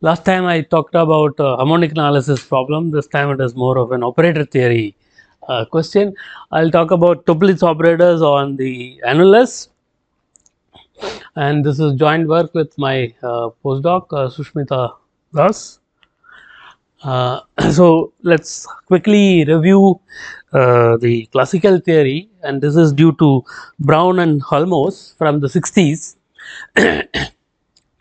Last time I talked about harmonic analysis problem. This time it is more of an operator theory question. I'll talk about Toeplitz operators on the annulus, and this is joint work with my postdoc Sushmita Das. So let's quickly review the classical theory, and this is due to Brown and Holmos from the 60s.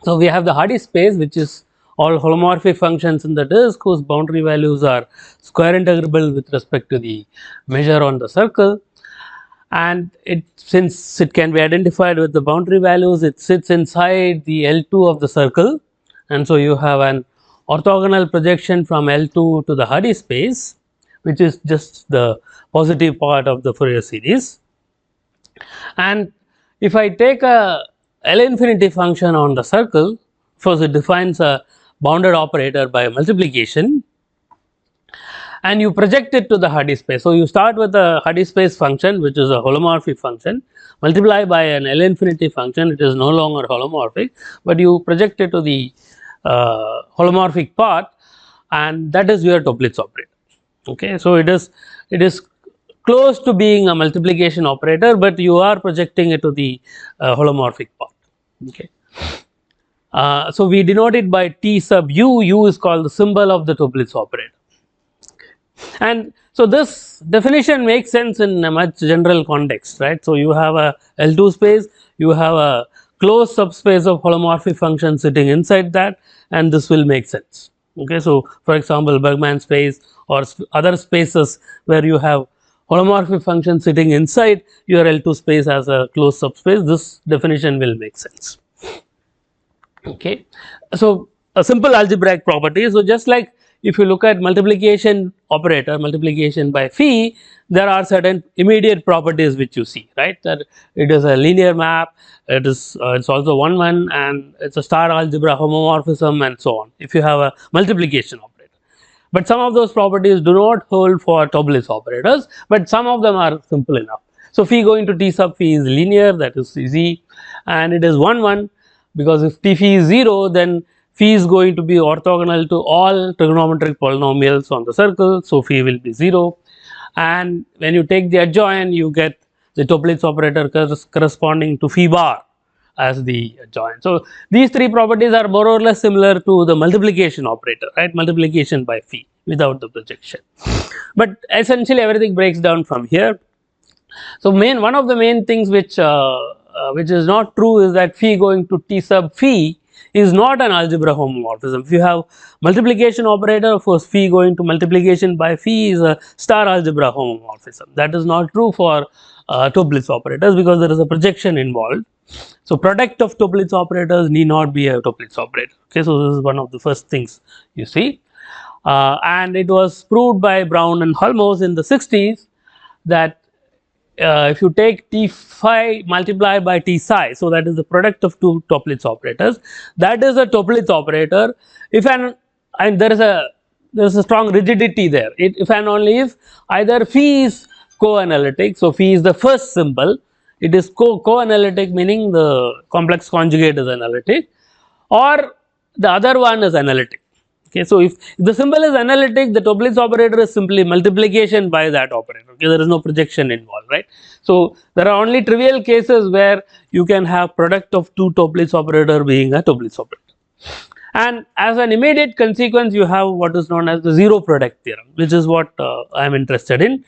So we have the Hardy space, which is all holomorphic functions in the disk whose boundary values are square integrable with respect to the measure on the circle, and since it can be identified with the boundary values, it sits inside the L2 of the circle, and so you have an orthogonal projection from L2 to the Hardy space, which is just the positive part of the Fourier series. And if I take a L infinity function on the circle, first it defines a bounded operator by multiplication, and you project it to the Hardy space. So you start with a Hardy space function, which is a holomorphic function, multiply by an L infinity function, it is no longer holomorphic, but you project it to the holomorphic part, and that is your Toeplitz operator. Okay, so it is close to being a multiplication operator, but you are projecting it to the holomorphic part. Okay. So we denote it by T sub u. U is called the symbol of the Toeplitz operator. And so this definition makes sense in a much general context, right? So you have a L2 space, you have a closed subspace of holomorphic functions sitting inside that, and this will make sense. Okay, so for example, Bergman space or other spaces where you have holomorphic functions sitting inside your L2 space as a closed subspace, this definition will make sense. Okay, so a simple algebraic property. So just like if you look at multiplication operator, multiplication by phi, there are certain immediate properties which you see, right? That it is a linear map, it is it's also 1-1, and it's a star algebra homomorphism and so on, if you have a multiplication operator. But some of those properties do not hold for Toeplitz operators, but some of them are simple enough. So phi going to T sub phi is linear, that is easy, and it is 1-1, because if T phi is 0, then phi is going to be orthogonal to all trigonometric polynomials on the circle, so phi will be 0. And when you take the adjoint, you get the Toeplitz operator corresponding to phi bar as the adjoint. So these three properties are more or less similar to the multiplication operator, right? Multiplication by phi without the projection. But essentially everything breaks down from here. So one of the main things which is not true is that phi going to T sub phi is not an algebra homomorphism. If you have multiplication operator, of course phi going to multiplication by phi is a star algebra homomorphism. That is not true for Toeplitz operators, because there is a projection involved. So product of Toeplitz operators need not be a Toeplitz operator. Okay, so this is one of the first things you see, and it was proved by Brown and Holmos in the 60s that if you take T phi multiplied by T psi, so that is the product of two Toeplitz operators, that is a Toeplitz operator. If and there is a strong rigidity there. If and only if either phi is co-analytic, so phi is the first symbol, it is co-analytic, meaning the complex conjugate is analytic, or the other one is analytic. Okay, so if the symbol is analytic, the Toeplitz operator is simply multiplication by that operator. Okay, there is no projection involved, right? So there are only trivial cases where you can have product of two Toeplitz operator being a Toeplitz operator. And as an immediate consequence, you have what is known as the zero product theorem, which is what I am interested in.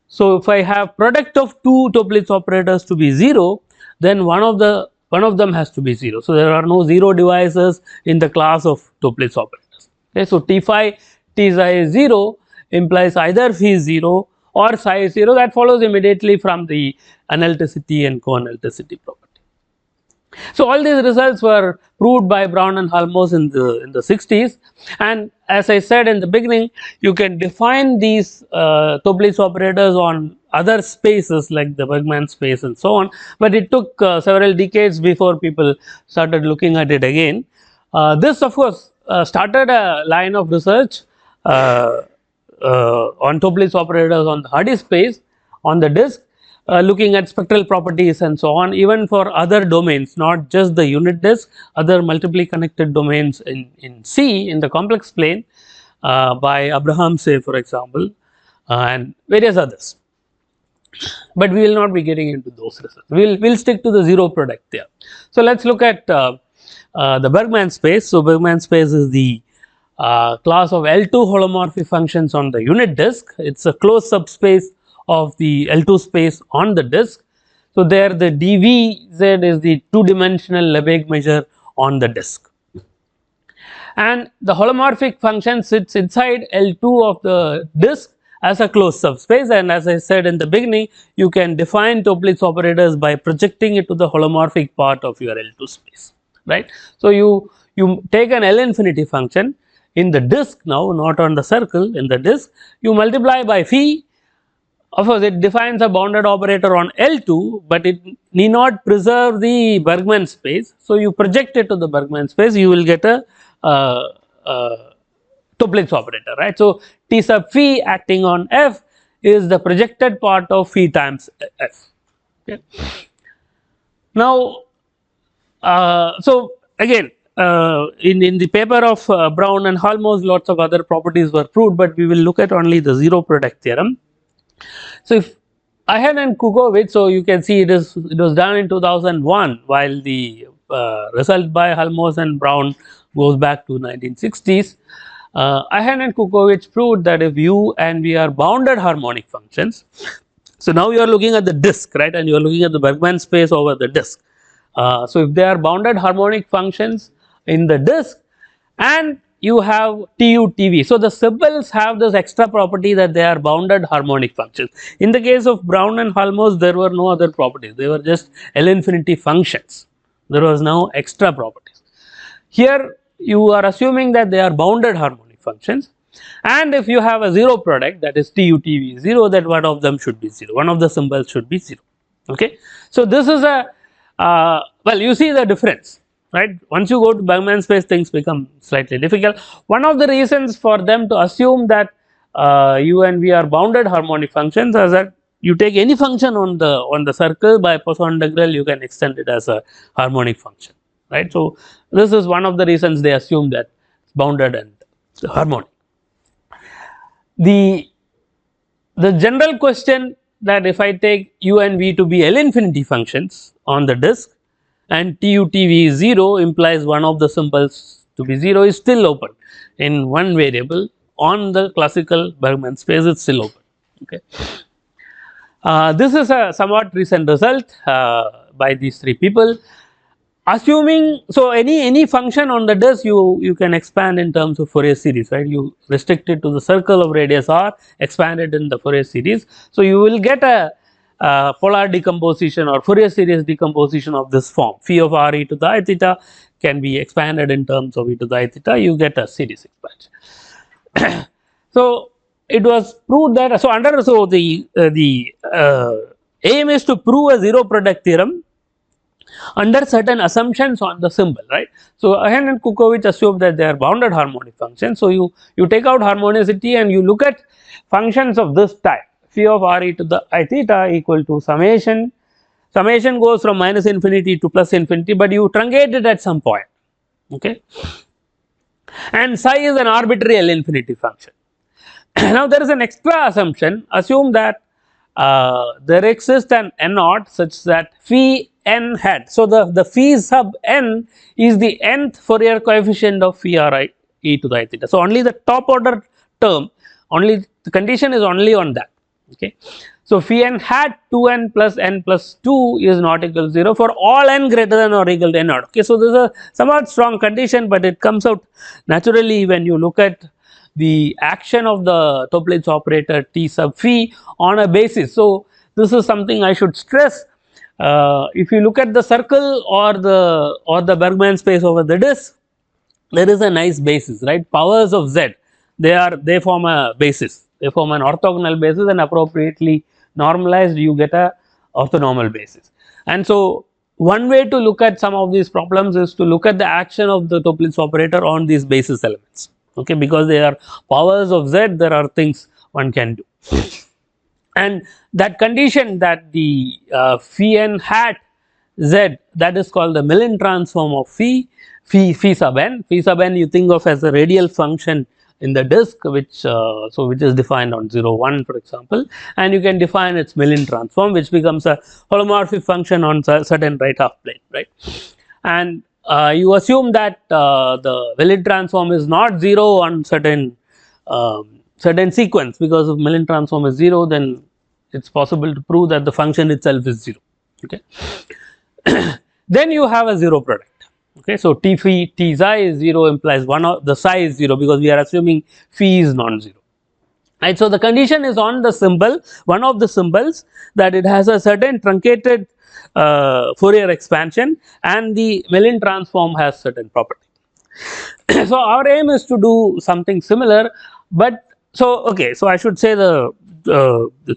So if I have product of two Toeplitz operators to be 0, then one of them has to be 0. So there are no 0 devices in the class of Toeplitz operators. Okay, so T phi T psi is 0 implies either phi is 0 or psi is 0. That follows immediately from the analyticity and co-analyticity property. So all these results were proved by Brown and Holmos in the 60s, and as I said in the beginning, you can define these Toeplitz operators on other spaces like the Bergman space and so on, but it took several decades before people started looking at it again. This of course started a line of research on Toeplitz operators on the Hardy space on the disk, looking at spectral properties and so on, even for other domains, not just the unit disk, other multiply connected domains in C in the complex plane by Abraham Say, for example, and various others. But we will not be getting into those results. We'll stick to the zero product there. So let's look at the Bergman space. So Bergman space is the class of L2 holomorphic functions on the unit disk. It's a closed subspace of the L2 space on the disk. So there the dvz is the two-dimensional Lebesgue measure on the disk, and the holomorphic function sits inside L2 of the disk as a closed subspace, and as I said in the beginning, you can define Toeplitz operators by projecting it to the holomorphic part of your L2 space, right. So you take an L infinity function in the disk now, not on the circle, in the disk, you multiply by phi. Of course, it defines a bounded operator on L2, but it need not preserve the Bergman space. So you project it to the Bergman space, you will get a Toeplitz operator, right. So T sub phi acting on F is the projected part of phi times F. Okay. Now, so again, in the paper of Brown and Halmos, lots of other properties were proved, but we will look at only the zero product theorem. So if Ahen and Kukovic, so you can see it was done in 2001, while the result by Halmos and Brown goes back to 1960s. Ahen and Kukovic proved that if U and V are bounded harmonic functions, so now you are looking at the disk, right, and you are looking at the Bergman space over the disk. So if they are bounded harmonic functions in the disk and you have TU, TV. So the symbols have this extra property that they are bounded harmonic functions. In the case of Brown and Halmos, there were no other properties, they were just L infinity functions, there was no extra properties. Here you are assuming that they are bounded harmonic functions, and if you have a zero product, that is TU, TV 0, that one of them should be 0, one of the symbols should be 0. Okay. So this is a well, you see the difference, right. Once you go to Bergman space, things become slightly difficult. One of the reasons for them to assume that U and V are bounded harmonic functions is that you take any function on the circle by Poisson integral, you can extend it as a harmonic function, right. So this is one of the reasons they assume that it's bounded and harmonic. The general question that if I take U and V to be L infinity functions on the disk and TU, TV is 0 implies one of the symbols to be 0 is still open in one variable on the classical Bergman space, it's still open. Okay. This is a somewhat recent result by these three people. Assuming, so any function on the disk you can expand in terms of Fourier series, right. You restrict it to the circle of radius r, expand it in the Fourier series. So you will get a polar decomposition or Fourier series decomposition of this form. Phi of r e to the I theta can be expanded in terms of e to the I theta, you get a series expansion. So it was proved that, so under, so the aim is to prove a zero product theorem under certain assumptions on the symbol, right. So Ahen and Kukovic assume that they are bounded harmonic functions. So you take out harmonicity and you look at functions of this type, phi of r e to the I theta equal to summation goes from minus infinity to plus infinity, but you truncate it at some point, okay, and psi is an arbitrary L infinity function. Now there is an extra assumption, assume that there exists an n naught such that phi n hat. So the phi sub n is the nth Fourier coefficient of phi r I e to the I theta. So only the top order term, only the condition is only on that. Okay. So phi n hat 2n plus 2 is not equal to 0 for all n greater than or equal to n naught. Okay. So this is a somewhat strong condition, but it comes out naturally when you look at the action of the Toeplitz operator T sub phi on a basis. So this is something I should stress. If you look at the circle or the Bergman space over the disk, there is a nice basis, right. Powers of z, they form a basis, they form an orthogonal basis, and appropriately normalized you get a orthonormal basis. And so one way to look at some of these problems is to look at the action of the Toeplitz operator on these basis elements, okay, because they are powers of z, there are things one can do. and that condition that the phi n hat z, that is called the Millen transform of phi sub n. Phi sub n you think of as a radial function in the disk, which which is defined on 0 1 for example, and you can define its Millen transform, which becomes a holomorphic function on certain right half plane, right. And you assume that the Millen transform is not 0 on certain certain sequence, because if Millen transform is 0, then it is possible to prove that the function itself is 0, okay. Then you have a 0 product, okay. So t phi t psi is 0 implies one of the psi is 0, because we are assuming phi is non-zero, right. So the condition is on the symbol, one of the symbols, that it has a certain truncated Fourier expansion and the Millen transform has certain property. So our aim is to do something similar, but so okay, so I should say the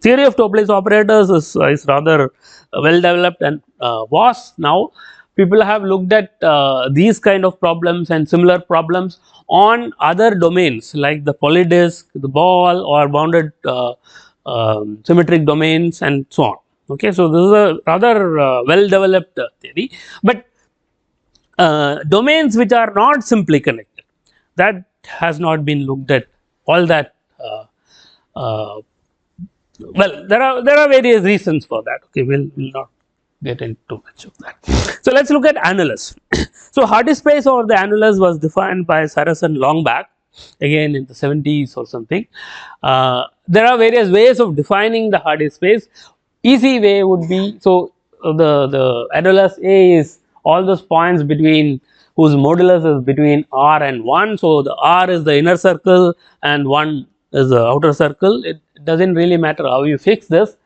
theory of Toeplitz operators is rather well developed and vast now. People have looked at these kind of problems and similar problems on other domains like the polydisk, the ball, or bounded symmetric domains and so on, okay. So this is a rather well developed theory, but domains which are not simply connected, that has not been looked at all that well. There are various reasons for that, okay. We'll not get into much of that. So let's look at annulus. So Hardy space over the annulus was defined by Saracen long back, again in the 70s or something. There are various ways of defining the Hardy space. Easy way would be, so the annulus A is all those points between whose modulus is between r and 1. So the r is the inner circle and 1 is the outer circle. It does not really matter how you fix this,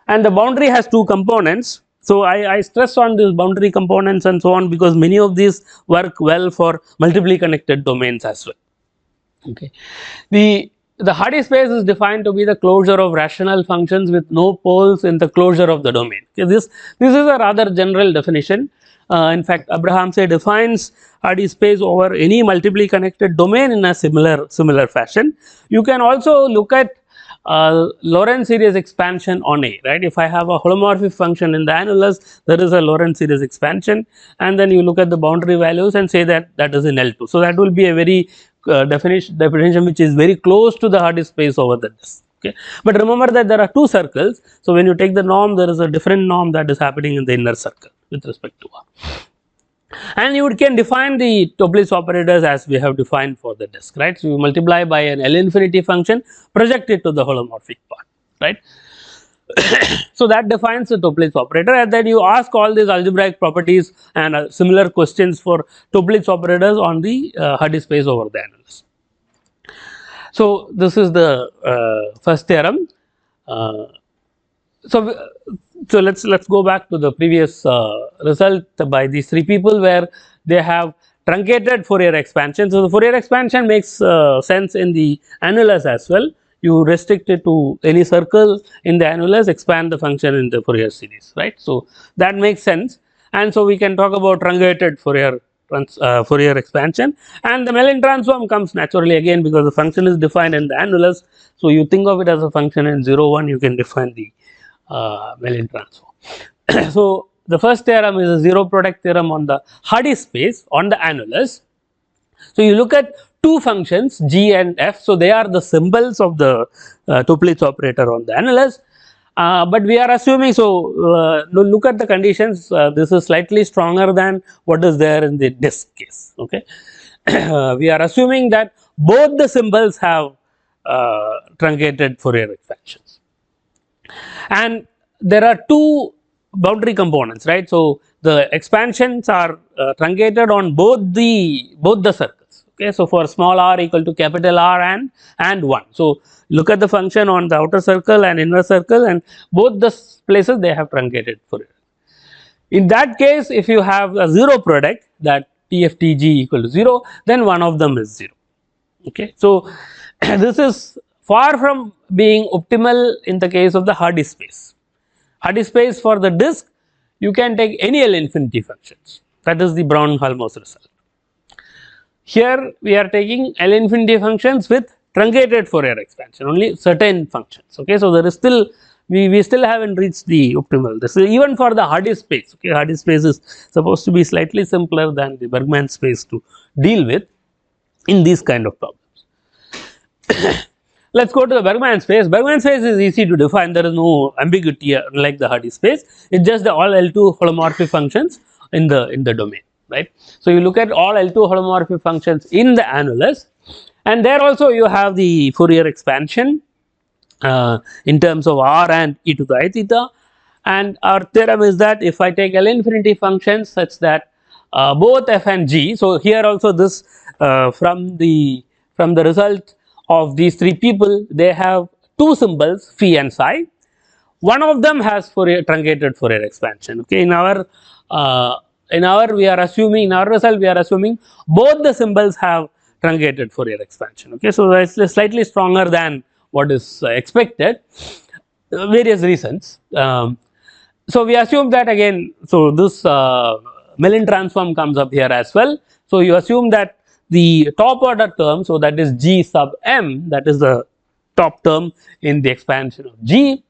and the boundary has two components. So I stress on these boundary components and so on, because many of these work well for multiply connected domains as well, okay. The Hardy space is defined to be the closure of rational functions with no poles in the closure of the domain, okay. This is a rather general definition. In fact, Abrahamsay defines Hardy space over any multiply connected domain in a similar fashion. You can also look at Lorentz series expansion on A, right. If I have a holomorphic function in the annulus, there is a Lorentz series expansion, and then you look at the boundary values and say that that is in L2. So that will be a very definition which is very close to the Hardy space over the disk, okay. But remember that there are two circles, so when you take the norm, there is a different norm that is happening in the inner circle with respect to R. And you can define the Toeplitz operators as we have defined for the disk, right. So you multiply by an L infinity function, project it to the holomorphic part, right. So that defines the Toeplitz operator, and then you ask all these algebraic properties and similar questions for Toeplitz operators on the Hardy space over the annulus. So this is the first theorem. So let's go back to the previous result by these three people, where they have truncated Fourier expansion. So the Fourier expansion makes sense in the annulus as well. You restrict it to any circle in the annulus, expand the function in the Fourier series, right. So that makes sense, and so we can talk about truncated Fourier expansion, and the Millen transform comes naturally again because the function is defined in the annulus. So you think of it as a function in 0 1, you can define the Millen transform. So the first theorem is a zero product theorem on the Hardy space on the annulus. So you look at two functions g and f, so they are the symbols of the Toeplitz operator on the annulus, but we are assuming, so look at the conditions, this is slightly stronger than what is there in the disk case, okay. We are assuming that both the symbols have truncated Fourier expansions, and there are two boundary components, right. So the expansions are truncated on both the circles, okay. So for small r equal to capital R and 1. So look at the function on the outer circle and inner circle, and both the places they have truncated Fourier. In that case, if you have a zero product, that TFTG equal to 0, then one of them is 0, okay. So this is far from being optimal in the case of the Hardy space. Hardy space for the disk, you can take any L infinity functions, that is the Brown-Halmos result. Here we are taking L infinity functions with truncated Fourier expansion, only certain functions, okay. So there is still we still haven't reached the optimal. This is even for the Hardy space. Okay, Hardy space is supposed to be slightly simpler than the Bergman space to deal with in these kind of problems. Let us go to the Bergman space. Bergman space is easy to define, there is no ambiguity unlike the Hardy space, it is just the all L2 holomorphic functions in the domain, right. So, you look at all L2 holomorphic functions in the annulus, and there also you have the Fourier expansion in terms of R and e to the I theta, and our theorem is that if I take L infinity functions such that both f and g. So, here also this from the result of these three people, they have two symbols phi and psi. One of them has truncated Fourier expansion. Okay, in our we are assuming, in our result we are assuming both the symbols have truncated Fourier expansion. Okay, so that is slightly stronger than what is expected, various reasons. So, we assume that again, so this Mellin transform comes up here as well. So, you assume that the top order term, so that is G sub m, that is the top term in the expansion of G,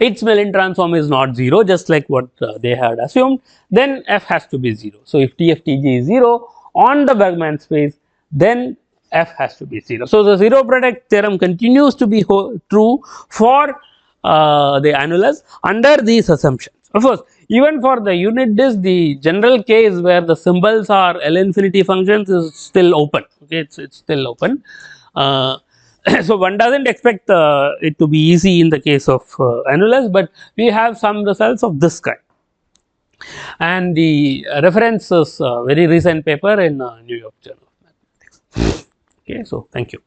its Mellin transform is not 0, just like what they had assumed, then f has to be 0. So, if TFTG is 0 on the Bergman space, then f has to be 0. So, the 0 product theorem continues to be true for the annulus under these assumptions. Of course, even for the unit disk, the general case where the symbols are L infinity functions is still open. Okay, it's still open. So, one does not expect it to be easy in the case of annulus, but we have some results of this kind, and the reference is very recent paper in New York Journal of Mathematics. Okay, so thank you.